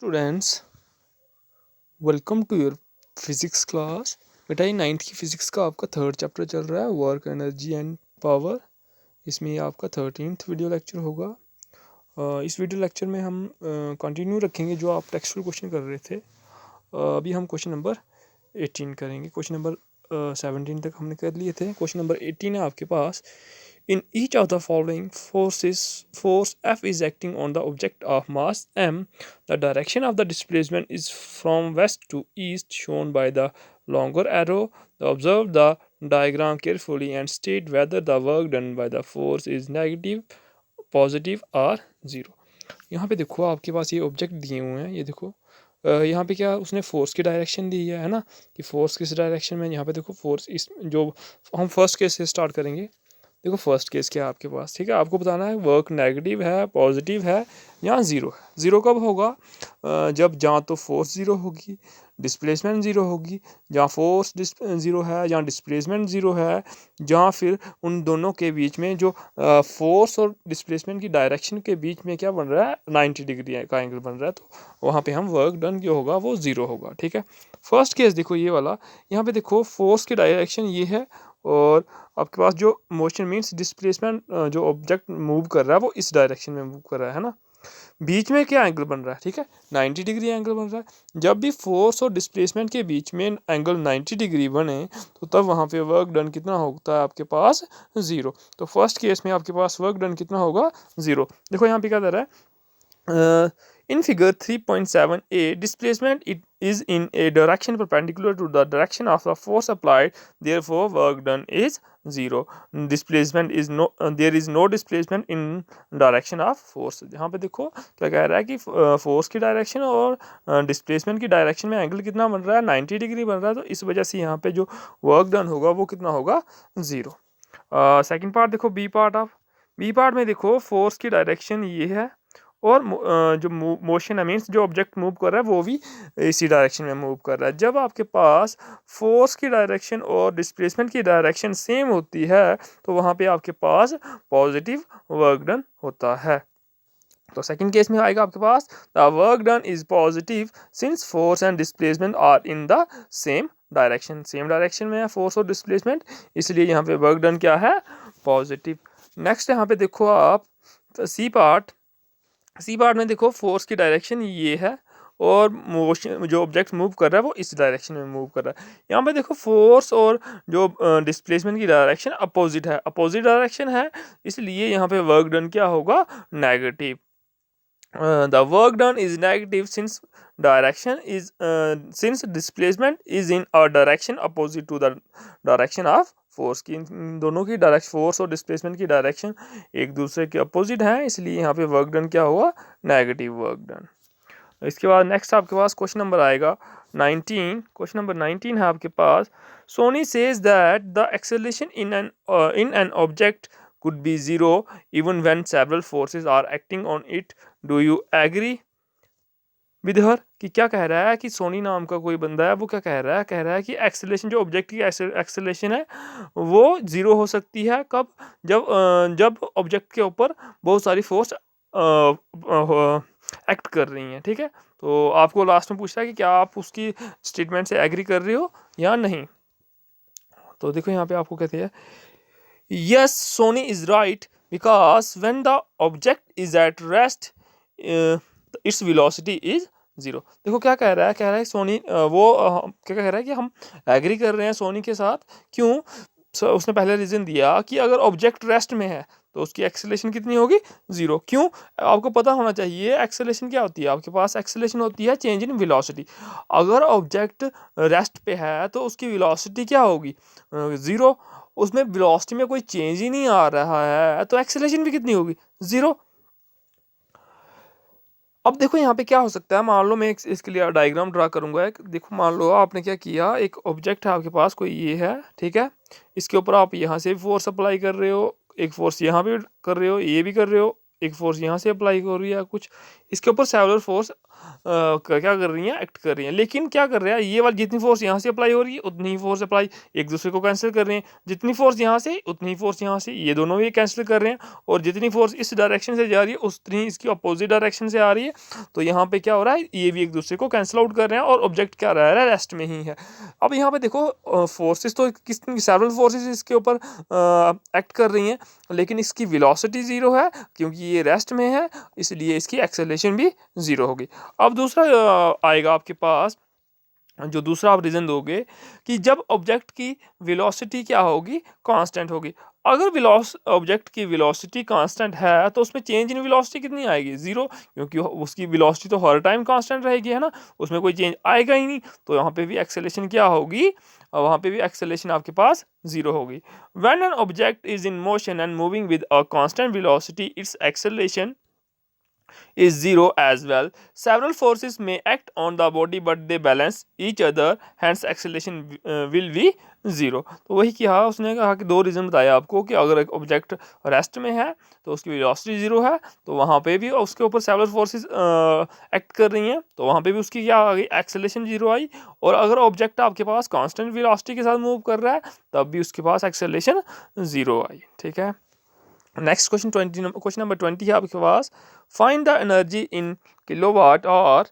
Students, welcome to your physics class. बेटा ये ninth की फ़िज़िक्स का आपका थर्ड चैप्टर चल रहा है, वर्क एनर्जी एंड पावर। इसमें ये आपका 13th वीडियो लेक्चर होगा। इस वीडियो लेक्चर में हम कंटिन्यू रखेंगे जो आप टेक्सचुअल क्वेश्चन कर रहे थे। अभी हम क्वेश्चन नंबर 18 करेंगे। क्वेश्चन नंबर 17 तक हमने कर लिए थे। क्वेश्चन नंबर 18 है आपके पास। In each of the following force F is acting on the object of mass m. The direction of the displacement is from west to east, shown by the longer arrow. Observe the diagram carefully and state whether the work done by the force is negative, positive or zero. यहाँ पे देखो आपके पास ये object दिए हुए हैं। ये देखो यहाँ पे क्या उसने फोर्स की डायरेक्शन दी है ना, कि फोर्स किस डायरेक्शन में। यहाँ पे देखो फोर्स इस जो हम फर्स्ट केस से स्टार्ट करेंगे। देखो फर्स्ट केस क्या है आपके पास, ठीक है। आपको बताना है वर्क नेगेटिव है, पॉजिटिव है या ज़ीरो है। ज़ीरो कब होगा? जब जहाँ तो फोर्स ज़ीरो होगी, डिस्प्लेसमेंट ज़ीरो होगी। जहाँ फोर्स ज़ीरो है, जहाँ डिस्प्लेसमेंट ज़ीरो है, जहाँ फिर उन दोनों के बीच में जो फोर्स और डिस्प्लेसमेंट की डायरेक्शन के बीच में क्या बन रहा है, 90 डिग्री का एंगल बन रहा है। तो वहाँ पे हम वर्क डन जो होगा वो ज़ीरो होगा, ठीक है। फर्स्ट केस देखो ये वाला, यहाँ पे देखो फोर्स की डायरेक्शन ये है और आपके पास जो मोशन मीन्स डिस्प्लेसमेंट, जो ऑब्जेक्ट मूव कर रहा है वो इस डायरेक्शन में मूव कर रहा है ना। बीच में क्या एंगल बन रहा है, ठीक है, 90 डिग्री एंगल बन रहा है। जब भी फोर्स और डिस्प्लेसमेंट के बीच में एंगल 90 डिग्री बने तो तब वहाँ पे वर्क डन कितना होता है आपके पास, ज़ीरो। तो फर्स्ट केस में आपके पास वर्क डन कितना होगा, ज़ीरो। देखो यहाँ पे क्या दे रहा है, in figure 3.7a, displacement it is in a direction perpendicular to the direction of the force applied, therefore work done is zero. Displacement is no, there is no displacement in direction of force. यहाँ पे देखो क्या कह रहा है कि force की direction और डिस्प्लेसमेंट की डायरेक्शन में एंगल कितना बन रहा है, 90 डिग्री बन रहा है। तो इस वजह से यहाँ पे जो वर्क डन होगा वो कितना होगा, ज़ीरो। सेकंड पार्ट देखो, बी पार्ट में देखो फोर्स की डायरेक्शन ये है और जो मोशन है मीन्स जो ऑब्जेक्ट मूव कर रहा है वो भी इसी डायरेक्शन में मूव कर रहा है। जब आपके पास फोर्स की डायरेक्शन और डिस्प्लेसमेंट की डायरेक्शन सेम होती है तो वहाँ पे आपके पास पॉजिटिव वर्क डन होता है। तो सेकंड केस में आएगा आपके पास the work done is positive since force and displacement are in the same direction. Same direction में है फोर्स और डिस्प्लेसमेंट, इसलिए यहाँ पे वर्क डन क्या है, पॉजिटिव। नेक्स्ट यहाँ पे देखो आप सी पार्ट में देखो फोर्स की डायरेक्शन ये है और मोशन जो ऑब्जेक्ट मूव कर रहा है वो इस डायरेक्शन में मूव कर रहा है। यहाँ पे देखो फोर्स और जो डिस्प्लेसमेंट की डायरेक्शन अपोजिट है, अपोजिट डायरेक्शन है, इसलिए यहाँ पे वर्क डन क्या होगा, negative. The work done is negative since displacement is in a direction opposite to the direction of force। की इन दोनों की डायरेक्शन, फोर्स और डिस्प्लेसमेंट की डायरेक्शन एक दूसरे के अपोजिट है, इसलिए यहाँ पे वर्क डन क्या हुआ, नेगेटिव वर्क डन। इसके बाद नेक्स्ट आपके पास क्वेश्चन नंबर आएगा 19। क्वेश्चन नंबर 19 है आपके पास। Soni says that the acceleration in an object could be zero even when several forces are acting on it. Do you agree with her? कि क्या कह रहा है कि सोनी नाम का कोई बंदा है, वो क्या कह रहा है कि एक्सेलरेशन, जो ऑब्जेक्ट की एक्सेलरेशन है वो ज़ीरो हो सकती है कब, जब ऑब्जेक्ट के ऊपर बहुत सारी फोर्स एक्ट कर रही हैं, ठीक है। तो आपको लास्ट में पूछता है कि क्या आप उसकी स्टेटमेंट से एग्री कर रहे हो या नहीं। तो देखो यहाँ पे आपको कहते हैं yes Soni is right because when the object is at rest its velocity is zero. देखो क्या कह रहा है सोनी, क्या कह रहा है कि हम एग्री कर रहे हैं सोनी के साथ। क्यों? उसने पहले रीज़न दिया कि अगर ऑब्जेक्ट रेस्ट में है तो उसकी एक्सेलरेशन कितनी होगी, ज़ीरो। क्यों? आपको पता होना चाहिए एक्सेलरेशन क्या होती है। आपके पास एक्सेलरेशन होती है चेंज इन वेलोसिटी। अगर ऑब्जेक्ट रेस्ट पे है तो उसकी वेलोसिटी क्या होगी, ज़ीरो। उसमें वेलोसिटी में कोई चेंज ही नहीं आ रहा है तो एक्सेलरेशन भी कितनी होगी, ज़ीरो। अब देखो यहाँ पे क्या हो सकता है, मान लो मैं इसके लिए डायग्राम ड्रा करूंगा। एक देखो, मान लो आपने क्या किया, एक ऑब्जेक्ट है आपके पास कोई ये है, ठीक है। इसके ऊपर आप यहाँ से फोर्स अप्लाई कर रहे हो, एक फोर्स यहाँ पे कर रहे हो, ये भी कर रहे हो, एक फोर्स यहाँ से अप्लाई कर रही है कुछ। इसके ऊपर सेवरल फोर्स क्या कर रही हैं, एक्ट कर रही हैं। लेकिन क्या कर रहे हैं, ये वाली जितनी फोर्स यहाँ से अप्लाई हो रही है उतनी ही फोर्स अप्लाई एक दूसरे को कैंसिल कर रहे हैं, जितनी फोर्स यहाँ से उतनी ही फोर्स यहाँ से, ये दोनों भी कैंसिल कर रहे हैं। और जितनी फोर्स इस डायरेक्शन से जा रही है उतनी इसकी अपोजिट डायरेक्शन से आ रही है। तो यहाँ पे क्या हो रहा है, ये भी एक दूसरे को कैंसिल आउट कर रहे हैं और ऑब्जेक्ट क्या रह रहा है, रेस्ट में ही है। अब यहाँ पे देखो फोर्सेस तो किस सेवरल फोर्सेस इसके ऊपर एक्ट कर रही हैं, लेकिन इसकी वेलोसिटी ज़ीरो है क्योंकि ये रेस्ट में है, इसलिए इसकी एक्सेलरेशन भी ज़ीरो होगी। अब दूसरा आएगा आपके पास, जो दूसरा आप रीज़न दोगे कि जब ऑब्जेक्ट की वेलोसिटी क्या होगी, कांस्टेंट होगी। अगर ऑब्जेक्ट की वेलोसिटी कांस्टेंट है तो उसमें चेंज इन वेलोसिटी कितनी आएगी, ज़ीरो, क्योंकि उसकी वेलोसिटी तो हर टाइम कांस्टेंट रहेगी, है ना, उसमें कोई चेंज आएगा ही नहीं। तो यहाँ पे भी एक्सेलरेशन क्या होगी, वहाँ पे भी एक्सेलरेशन आपके पास ज़ीरो होगी। When an object is in motion and moving with a constant velocity, it's acceleration is zero as well. Several forces may act on the body but they balance each other, hence acceleration will be zero. तो वही किया उसने, कहा कि दो reason बताया आपको कि अगर एक ऑब्जेक्ट रेस्ट में है तो उसकी वेलोसिटी ज़ीरो है, तो वहाँ पे भी उसके ऊपर सेवरल फोर्सेस एक्ट कर रही हैं, तो वहाँ पे भी उसकी क्या आ गई, एक्सेलरेशन ज़ीरो आई। और अगर ऑब्जेक्ट आपके पास कांस्टेंट वेलोसिटी के साथ मूव कर रहा है तब भी उसके पास एक्सेलरेशन ज़ीरो आई। ठीक है, नेक्स्ट क्वेश्चन नंबर 20 है आपके पास, find the energy in kilowatt hour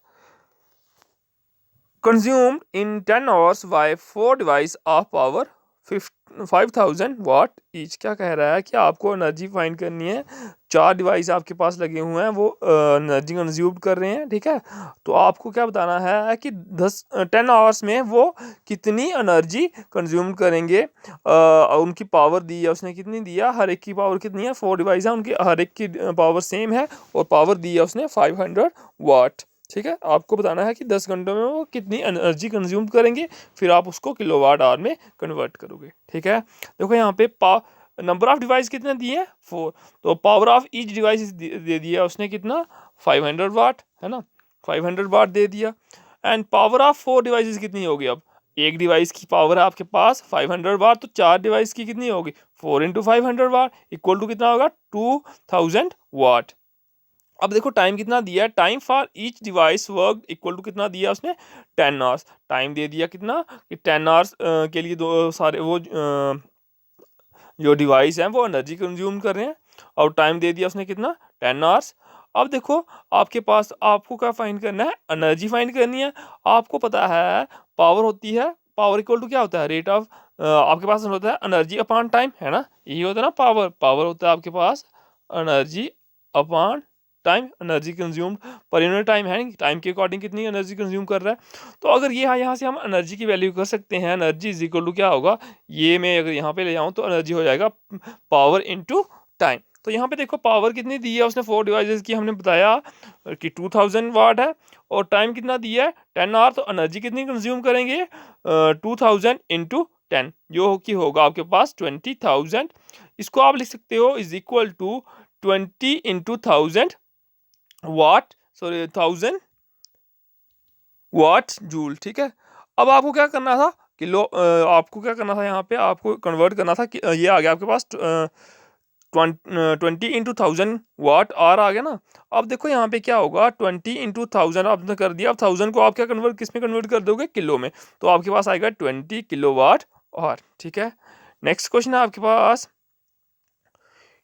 consumed in 10 hours by 4 device of power 5000 watt each. क्या कह रहा है कि आपको एनर्जी फाइंड करनी है, 4 डिवाइस आपके पास लगे हुए हैं, वो एनर्जी कंज्यूम कर रहे हैं। ठीक है, तो आपको क्या बताना है कि 10 आवर्स में वो कितनी एनर्जी कंज्यूम करेंगे। उनकी पावर दी है उसने, कितनी दिया, हर एक की पावर कितनी है, 4 डिवाइस है, उनकी हर एक की पावर सेम है और पावर दी है उसने 500 वाट। ठीक है, आपको बताना है कि 10 घंटों में वो कितनी एनर्जी कंज्यूम करेंगे, फिर आप उसको किलोवाट आवर में कन्वर्ट करोगे। ठीक है, देखो यहाँ पे नंबर ऑफ डिवाइस कितने दिए हैं, 4, तो पावर ऑफ ईच डिवाइस दे दिया उसने कितना, 500 वाट, है ना, 500 वाट दे दिया। एंड पावर ऑफ 4 डिवाइसेस कितनी होगी, अब एक डिवाइस की पावर है आपके पास 500 वाट, तो 4 डिवाइस की कितनी होगी, 4 इंटू 500 वाट इक्वल टू कितना होगा, 2000 वाट। अब देखो टाइम कितना दिया है, time for each device work equal to कितना दिया उसने, 10 आवर्स। टाइम दे दिया कितना कि 10 आवर्स के लिए दो सारे वो जो डिवाइस हैं वो एनर्जी कंज्यूम कर रहे हैं, और टाइम दे दिया उसने कितना, 10 आवर्स। अब देखो आपके पास, आपको क्या फाइंड करना है, एनर्जी फाइंड करनी है। आपको पता है पावर होती है, पावर इक्वल टू क्या होता है, रेट ऑफ, आपके पास होता है एनर्जी अपॉन टाइम, है ना, यही होता है ना पावर, पावर होता है आपके पास energy upon time, energy consumed पर यूनिट टाइम है, टाइम के अकॉर्डिंग कितनी एनर्जी कंज्यूम कर रहा है। तो अगर ये यहाँ से हम एनर्जी की वैल्यू कर सकते हैं, एनर्जी इज इक्वल टू क्या होगा, ये मैं अगर यहाँ पे ले जाऊँ तो एनर्जी हो जाएगा पावर इनटू टाइम। तो यहाँ पे देखो पावर कितनी दी है उसने 4 डिवाइसेस की, हमने बताया कि 2000 वाट है, और टाइम कितना दिया है 10 आवर, तो एनर्जी कितनी कंज्यूम करेंगे 2000 इंटू 10, जो कि होगा आपके पास 20,000। इसको आप लिख सकते हो is equal to 20 into 1000 watt, sorry 1000 watt joule. ठीक है, अब आपको क्या करना था, आपको क्या करना था, यहाँ पे आपको कन्वर्ट करना था कि ये आ गया आपके पास 20 इंटू 1000 वाट आर आ गया ना। अब देखो यहाँ पे क्या होगा, 20 इंटू 1000 आपने कर दिया, अब 1000 को आप क्या कन्वर्ट, किस में कन्वर्ट कर दोगे, किलो में, तो आपके पास आएगा 20 किलो वाट आर। ठीक है, नेक्स्ट क्वेश्चन है आपके पास,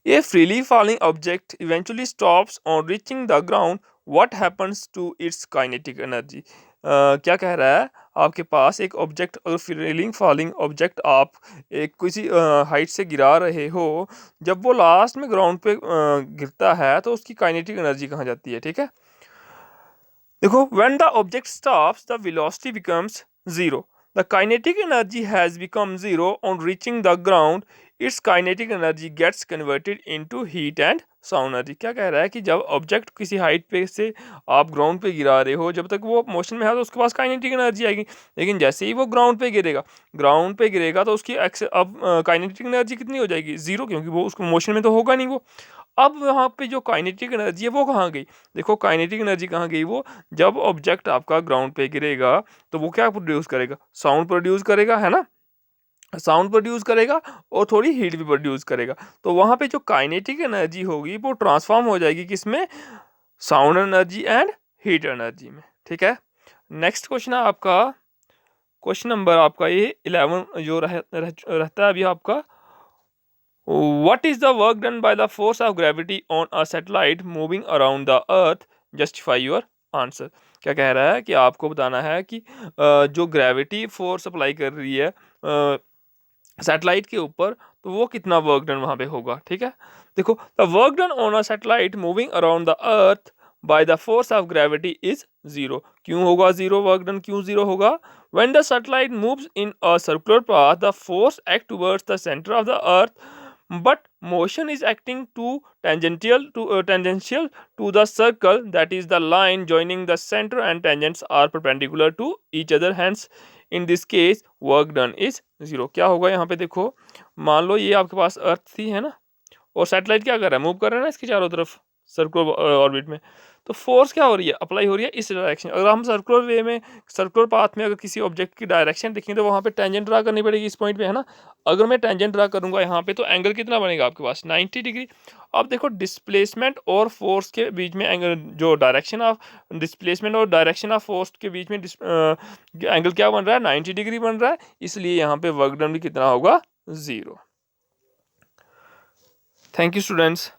A freely falling object eventually stops on reaching the ground. What happens to its kinetic energy? क्या कह रहा है, आपके पास एक ऑब्जेक्ट, अगर फ्रीलिंग फॉलिंग ऑब्जेक्ट आप एक किसी हाइट से गिरा रहे हो, जब वो लास्ट में ग्राउंड पे गिरता है तो उसकी काइनेटिक एनर्जी कहाँ जाती है। ठीक है, देखो when the object stops the velocity becomes zero, the kinetic energy has become zero on reaching the ground, its kinetic energy gets converted into heat and sound energy. क्या कह रहा है कि जब ऑब्जेक्ट किसी हाइट पे से आप ग्राउंड पे गिरा रहे हो, जब तक वो मोशन में है तो उसके पास काइनेटिक एनर्जी आएगी, लेकिन जैसे ही वो ग्राउंड पे गिरेगा तो उसकी अब काइनेटिक एनर्जी कितनी हो जाएगी, जीरो, क्योंकि वो उसको मोशन में तो होगा नहीं वो। अब वहाँ पे जो काइनेटिक एनर्जी है वो कहाँ गई, देखो काइनेटिक एनर्जी कहाँ गई, वो जब ऑब्जेक्ट आपका ग्राउंड पे गिरेगा तो वो क्या प्रोड्यूस करेगा, साउंड प्रोड्यूस करेगा, है ना, साउंड प्रोड्यूस करेगा और थोड़ी हीट भी प्रोड्यूस करेगा। तो वहाँ पे जो काइनेटिक एनर्जी होगी वो ट्रांसफॉर्म हो जाएगी किसमें, sound energy and heat energy में। ठीक है, नेक्स्ट क्वेश्चन है आपका, क्वेश्चन नंबर आपका ये 11 जो रहता है अभी आपका, what is the work done by the force of gravity on a satellite moving around the earth, justify your answer. क्या कह रहा है कि आपको बताना है कि जो ग्रेविटी फोर्स अप्लाई कर रही है सैटेलाइट के ऊपर, तो वो कितना वर्क डन वहां पे होगा। ठीक है, देखो, the work done on a satellite moving around the earth by the force of gravity is zero. क्यों होगा जीरो वर्क डन, क्यों जीरो होगा? When the satellite moves in a circular path the force act towards the centre of the earth, but motion is acting to tangential to the circle, that is the line joining the center, and tangents are perpendicular to each other, hence in this case work done is zero। क्या होगा यहाँ पे देखो, मान लो ये आपके पास अर्थ थी है ना, और सैटेलाइट क्या कर रहा है, मूव कर रहा है ना इसके चारों तरफ सर्कुलर ऑर्बिट में, तो फोर्स क्या हो रही है, अप्लाई हो रही है इस डायरेक्शन। अगर हम सर्कुलर वे में, सर्कुलर पाथ में अगर किसी ऑब्जेक्ट की डायरेक्शन देखें तो वहाँ पे टेंजेंट ड्रा करनी पड़ेगी इस पॉइंट पे, है ना। अगर मैं टेंजेंट ड्रा करूंगा यहाँ पे, तो एंगल कितना बनेगा आपके पास, 90 डिग्री। अब देखो, डिस्प्लेसमेंट और फोर्स के बीच में एंगल, जो डायरेक्शन ऑफ डिस्प्लेसमेंट और डायरेक्शन ऑफ फोर्स के बीच में एंगल क्या बन रहा है, 90 डिग्री बन रहा है, इसलिए यहाँ पे वर्क डन भी कितना होगा, जीरो। Thank you students.